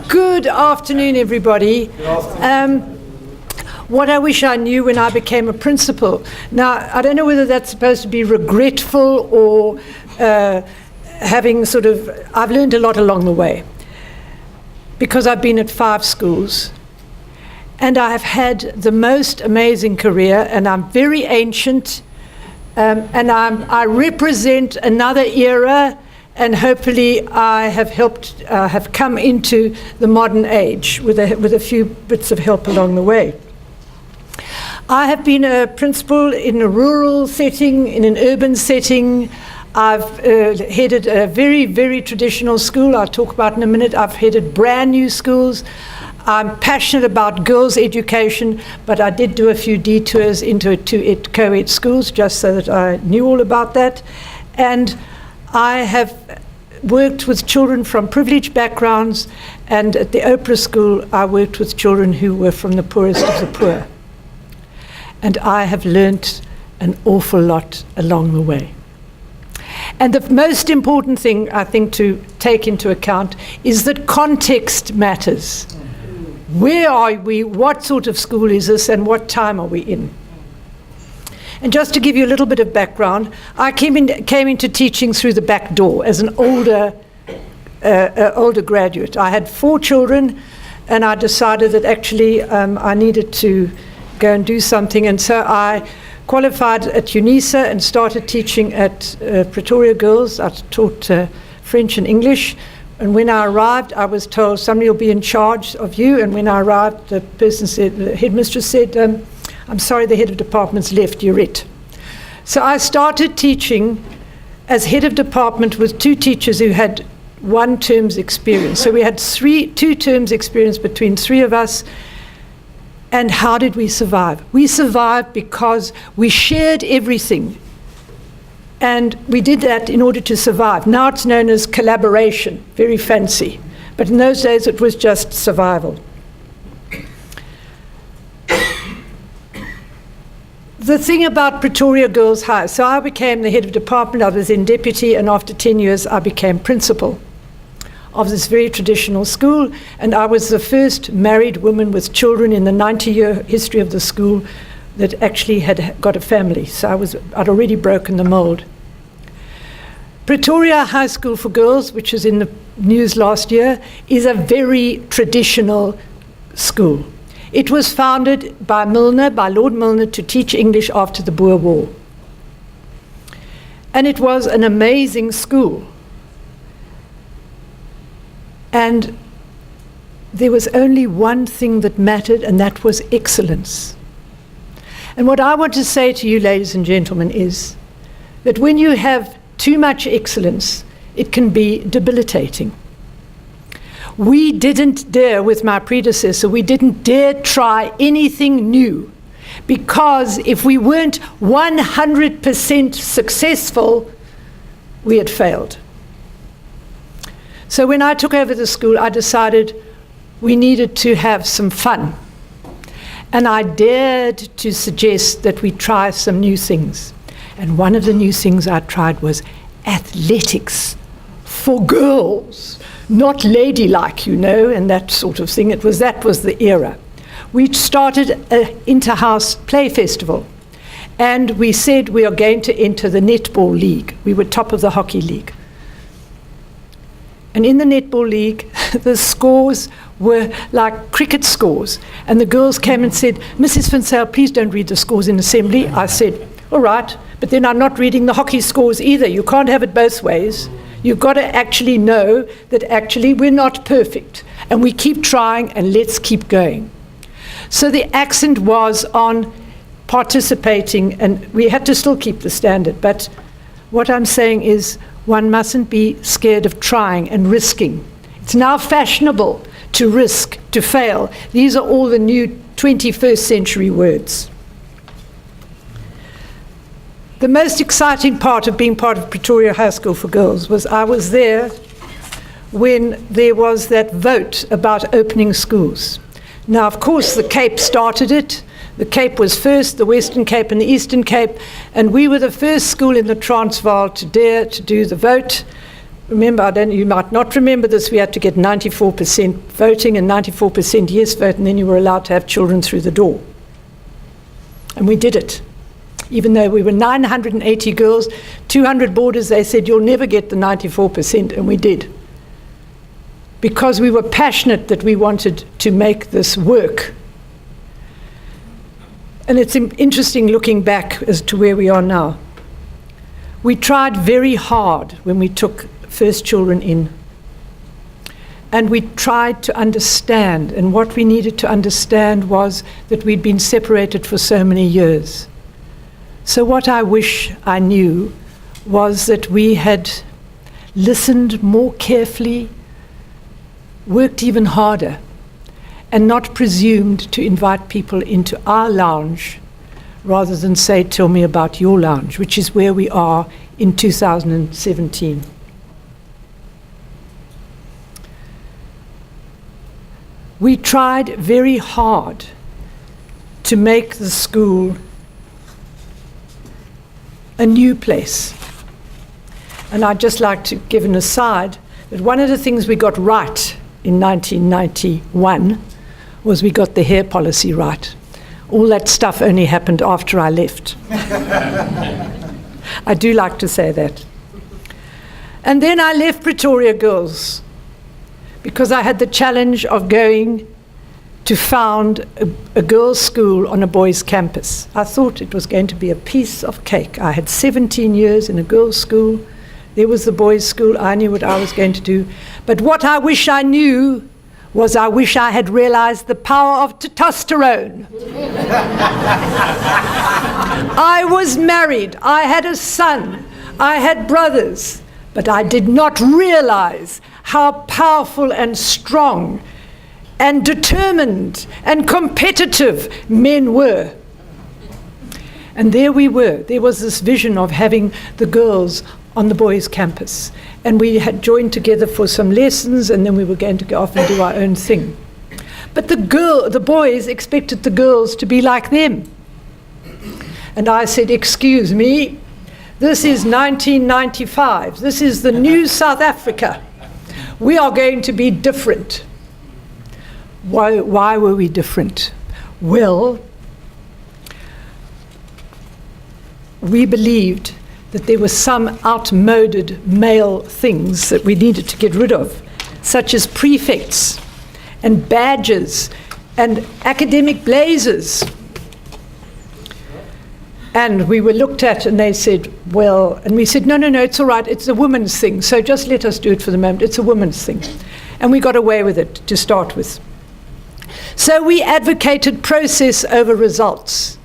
Good afternoon, everybody. What I wish I knew when I became a principal. Now, I don't know whether that's supposed to be regretful or I've learned a lot along the way, because I've been at 5 schools and I have had the most amazing career, and I'm very ancient, and I represent another era, and hopefully I have come into the modern age with a few bits of help along the way. I have been a principal in a rural setting, in an urban setting. I've headed a very, very traditional school I'll talk about in a minute. I've headed brand new schools. I'm passionate about girls' education, but I did do a few detours into co-ed schools just so that I knew all about that. And I have worked with children from privileged backgrounds, and at the Oprah School I worked with children who were from the poorest of the poor. And I have learnt an awful lot along the way. And the most important thing, I think, to take into account is that context matters. Where are we? What sort of school is this? And what time are we in? And just to give you a little bit of background, I came into teaching through the back door as an older graduate. I had 4 children, and I decided that actually I needed to go and do something. And so I qualified at UNISA and started teaching at Pretoria Girls. I taught French and English. And when I arrived, I was told somebody will be in charge of you. And when I arrived, the headmistress said, I'm sorry, the head of department's left, you're it. So I started teaching as head of department with 2 teachers who had 1 term's experience. So we had 2 terms experience between 3 of us. And how did we survive? We survived because we shared everything. And we did that in order to survive. Now it's known as collaboration, very fancy. But in those days it was just survival. The thing about Pretoria Girls High, so I became the head of department, I was then deputy, and after 10 years I became principal of this very traditional school, and I was the first married woman with children in the 90-year history of the school that actually had got a family. So I'd already broken the mold. Pretoria High School for Girls, which was in the news last year, is a very traditional school. It was founded by Lord Milner, to teach English after the Boer War. And it was an amazing school. And there was only one thing that mattered, and that was excellence. And what I want to say to you, ladies and gentlemen, is that when you have too much excellence, it can be debilitating. We didn't dare, with my predecessor, we didn't dare try anything new, because if we weren't 100% successful, we had failed. So when I took over the school, I decided we needed to have some fun. And I dared to suggest that we try some new things. And one of the new things I tried was athletics for girls, not ladylike, and that sort of thing. That was the era. We started an inter-house play festival. And we said we are going to enter the netball league. We were top of the hockey league. And in the netball league, the scores were like cricket scores. And the girls came and said, Mrs. Vinsale, please don't read the scores in assembly. I said, all right, but then I'm not reading the hockey scores either. You can't have it both ways. You've got to actually know that actually we're not perfect. And we keep trying, and let's keep going. So the accent was on participating, and we had to still keep the standard. But what I'm saying is, one mustn't be scared of trying and risking. It's now fashionable to risk, to fail. These are all the new 21st century words. The most exciting part of being part of Pretoria High School for Girls was I was there when there was that vote about opening schools. Now, of course, the Cape started it. The Cape was first, the Western Cape and the Eastern Cape, and we were the first school in the Transvaal to dare to do the vote. remember, you might not remember this, we had to get 94% voting and 94% yes vote, and then you were allowed to have children through the door. And we did it. Even though we were 980 girls, 200 boarders, they said, you'll never get the 94%, and we did. Because we were passionate that we wanted to make this work. And it's interesting looking back as to where we are now. We tried very hard when we took first children in. And we tried to understand, and what we needed to understand was that we'd been separated for so many years. So what I wish I knew was that we had listened more carefully, worked even harder, and not presumed to invite people into our lounge rather than say, tell me about your lounge, which is where we are in 2017. We tried very hard to make the school a new place. And I'd just like to give an aside that one of the things we got right in 1991 was we got the hair policy right. All that stuff only happened after I left. I do like to say that. And then I left Pretoria Girls because I had the challenge of going to found a girls' school on a boys' campus. I thought it was going to be a piece of cake. I had 17 years in a girls' school. There was the boys' school. I knew what I was going to do. But what I wish I knew was I wish I had realized the power of testosterone. I was married. I had a son. I had brothers. But I did not realize how powerful and strong and determined and competitive men were. And there we were. There was this vision of having the girls on the boys' campus. And we had joined together for some lessons, and then we were going to go off and do our own thing. But the boys expected the girls to be like them. And I said, excuse me, this is 1995. This is the new South Africa. We are going to be different. Why were we different? Well, we believed that there were some outmoded male things that we needed to get rid of, such as prefects and badges and academic blazers. And we were looked at and they said, well, and we said, no, it's all right, it's a woman's thing, so just let us do it for the moment, it's a woman's thing. And we got away with it to start with. So we advocated process over results.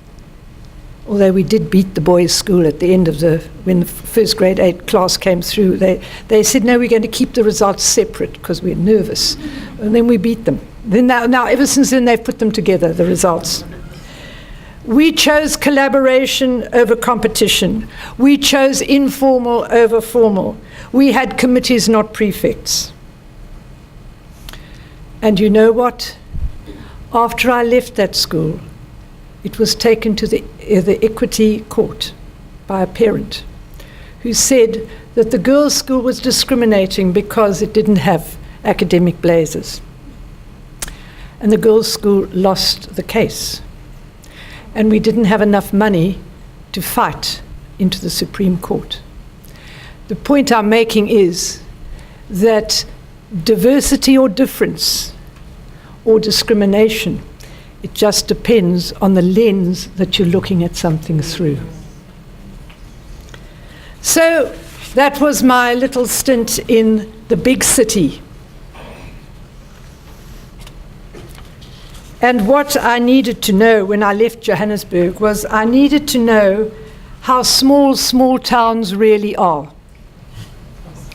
Although we did beat the boys' school at the end of when the first grade 8 class came through, they said, no, we're going to keep the results separate because we're nervous. And then we beat them. Then now, ever since then, they've put them together, the results. We chose collaboration over competition. We chose informal over formal. We had committees, not prefects. And you know what? After I left that school, it was taken to the equity court by a parent who said that the girls' school was discriminating because it didn't have academic blazers. And the girls' school lost the case. And we didn't have enough money to fight into the Supreme Court. The point I'm making is that diversity or difference or discrimination, it just depends on the lens that you're looking at something through. So that was my little stint in the big city. And what I needed to know when I left Johannesburg was I needed to know how small towns really are.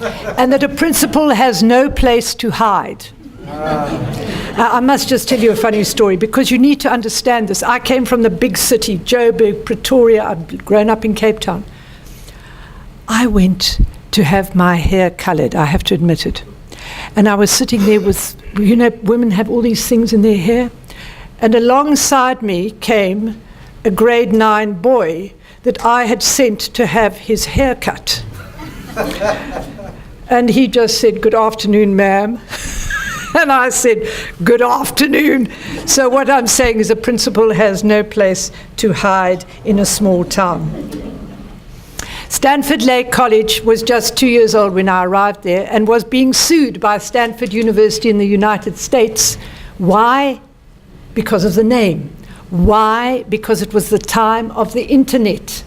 And that a principal has no place to hide. I must just tell you a funny story because you need to understand this. I came from the big city, Joburg, Pretoria. I'd grown up in Cape Town. I went to have my hair colored, I have to admit it. And I was sitting there with, you know, women have all these things in their hair. And alongside me came a grade 9 boy that I had sent to have his hair cut. And he just said, "Good afternoon, ma'am." And I said, "Good afternoon." So what I'm saying is a principal has no place to hide in a small town. Stanford Lake College was just 2 years old when I arrived there and was being sued by Stanford University in the United States. Why? Because of the name. Why? Because it was the time of the internet.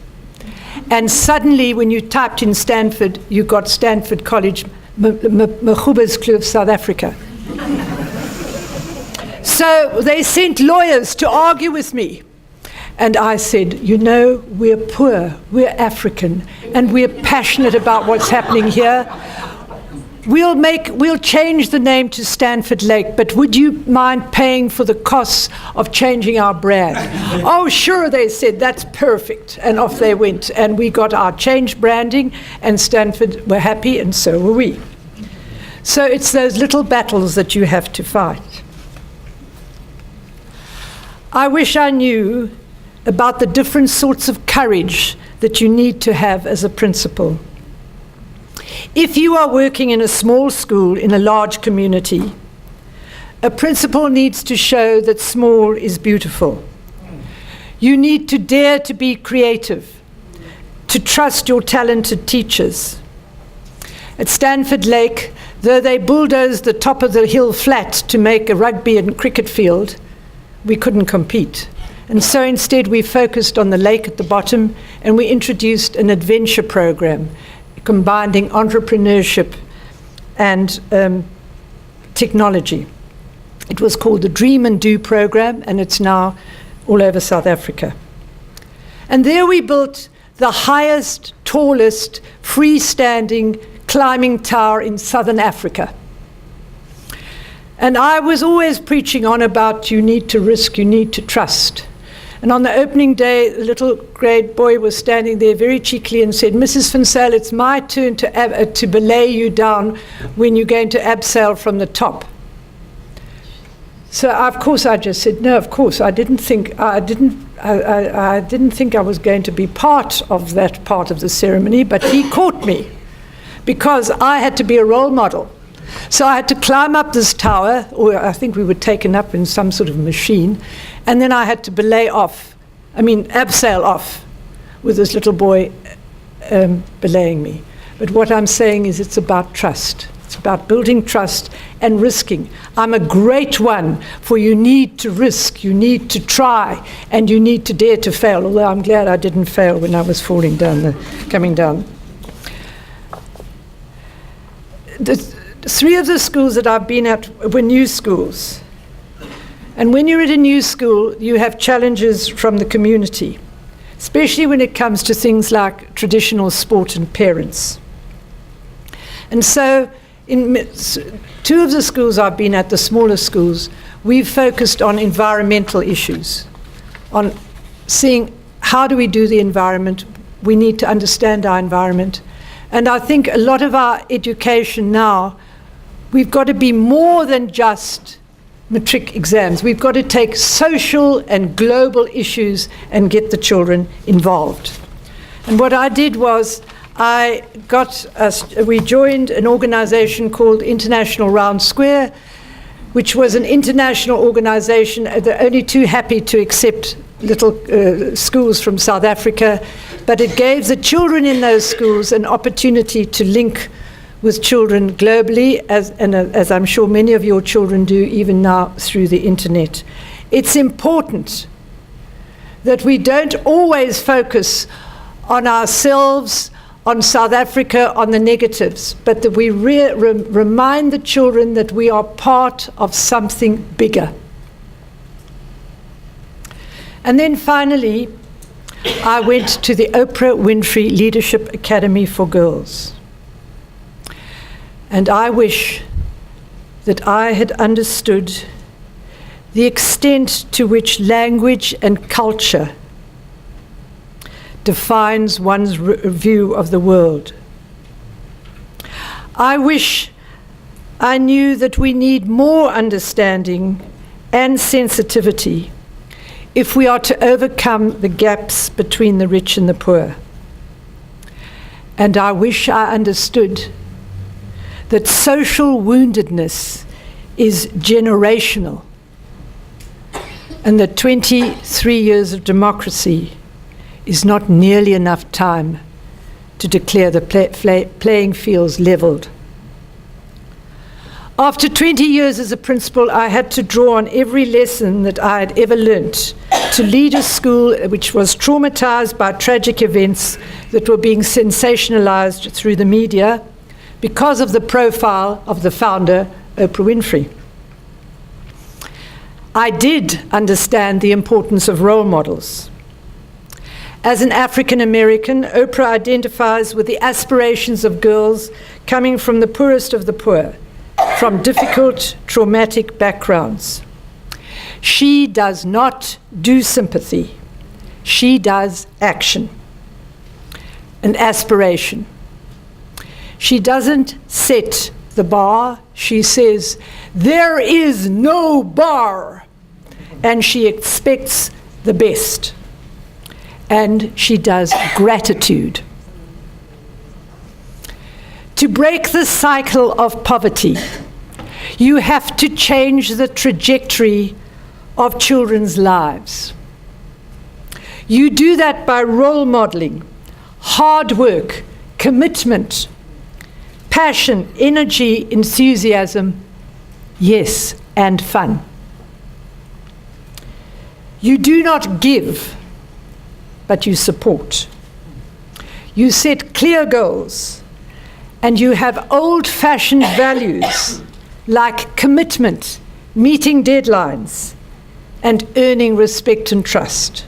And suddenly, when you typed in Stanford, you got Stanford College, Mkhube's South Africa. So they sent lawyers to argue with me. And I said, "You know, we're poor, we're African, and we're passionate about what's happening here. We'll change the name to Stanford Lake, but would you mind paying for the costs of changing our brand?" "Oh, sure," they said, "that's perfect." And off they went. And we got our changed branding, and Stanford were happy, and so were we. So it's those little battles that you have to fight. I wish I knew about the different sorts of courage that you need to have as a principal. If you are working in a small school in a large community, a principal needs to show that small is beautiful. You need to dare to be creative, to trust your talented teachers. At Stanford Lake, though they bulldozed the top of the hill flat to make a rugby and cricket field, we couldn't compete. And so instead we focused on the lake at the bottom, and we introduced an adventure program combining entrepreneurship and technology. It was called the Dream and Do program, and it's now all over South Africa. And there we built the highest, tallest, freestanding climbing tower in southern Africa. And I was always preaching on about you need to risk, you need to trust. And on the opening day, the little grade boy was standing there very cheekily and said, "Mrs. Van Zyl, it's my turn to belay you down when you're going to abseil from the top." So of course I just said, "No, of course, I didn't think I was going to be part of that part of the ceremony," but he caught me because I had to be a role model. So I had to climb up this tower, or I think we were taken up in some sort of machine, and then I had to abseil off with this little boy belaying me. But what I'm saying is it's about trust. It's about building trust and risking. I'm a great one for you need to risk, you need to try, and you need to dare to fail, although I'm glad I didn't fail when I was coming down. Three of the schools that I've been at were new schools. And when you're at a new school, you have challenges from the community, especially when it comes to things like traditional sport and parents. And so in two of the schools I've been at, the smaller schools, we've focused on environmental issues, on seeing how do we do the environment. We need to understand our environment. And I think a lot of our education now, we've got to be more than just matric exams. We've got to take social and global issues and get the children involved. And what I did was we joined an organization called International Round Square, which was an international organization. They're only too happy to accept little schools from South Africa, but it gave the children in those schools an opportunity to link with children globally, as I'm sure many of your children do even now through the internet. It's important that we don't always focus on ourselves, on South Africa, on the negatives, but that we remind the children that we are part of something bigger. And then finally, I went to the Oprah Winfrey Leadership Academy for Girls. And I wish that I had understood the extent to which language and culture defines one's view of the world. I wish I knew that we need more understanding and sensitivity if we are to overcome the gaps between the rich and the poor. And I wish I understood that social woundedness is generational, and that 23 years of democracy is not nearly enough time to declare the playing fields leveled. After 20 years as a principal, I had to draw on every lesson that I had ever learnt to lead a school which was traumatized by tragic events that were being sensationalized through the media because of the profile of the founder, Oprah Winfrey. I did understand the importance of role models. As an African American, Oprah identifies with the aspirations of girls coming from the poorest of the poor, from difficult, traumatic backgrounds. She does not do sympathy. She does action, an aspiration. She doesn't set the bar. She says, there is no bar. And she expects the best. And she does gratitude. To break the cycle of poverty, you have to change the trajectory of children's lives. You do that by role modeling, hard work, commitment, passion, energy, enthusiasm, yes, and fun. You do not give, but you support. You set clear goals, and you have old-fashioned values like commitment, meeting deadlines, and earning respect and trust.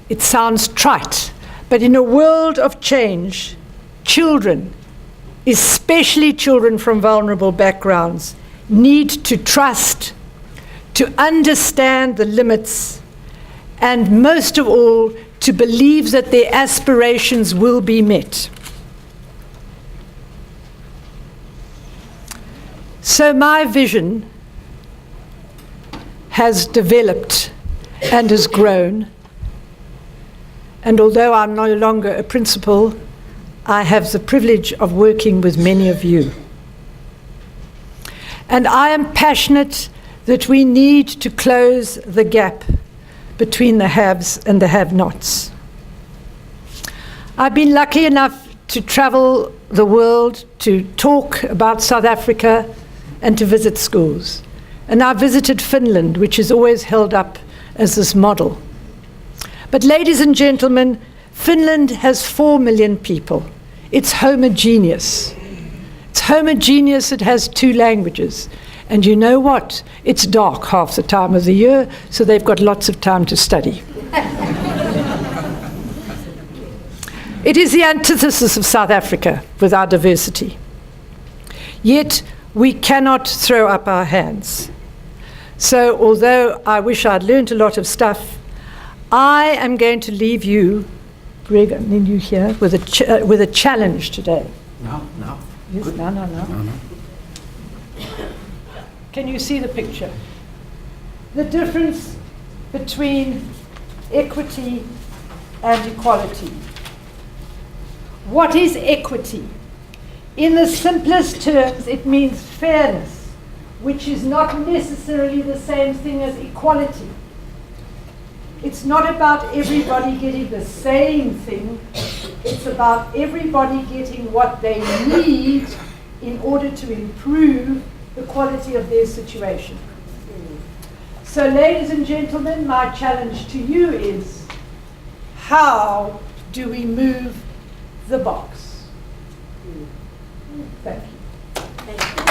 It sounds trite, but in a world of change, children, especially children from vulnerable backgrounds, need to trust, to understand the limits, and most of all, to believe that their aspirations will be met. So my vision has developed and has grown, and although I'm no longer a principal, I have the privilege of working with many of you. And I am passionate that we need to close the gap between the haves and the have-nots. I've been lucky enough to travel the world to talk about South Africa and to visit schools. And I visited Finland, which is always held up as this model. But ladies and gentlemen, Finland has 4 million people. It's homogeneous. It's homogeneous, it has 2 languages. And you know what? It's dark half the time of the year, so they've got lots of time to study. It is the antithesis of South Africa with our diversity. Yet we cannot throw up our hands. So although I wish I'd learned a lot of stuff, I am going to leave you, Greg, and then you here, with a challenge today. No. Yes, no. Can you see the picture? The difference between equity and equality. What is equity? In the simplest terms, it means fairness, which is not necessarily the same thing as equality. It's not about everybody getting the same thing. It's about everybody getting what they need in order to improve the quality of their situation. So, ladies and gentlemen, my challenge to you is, how do we move the box? Thank you.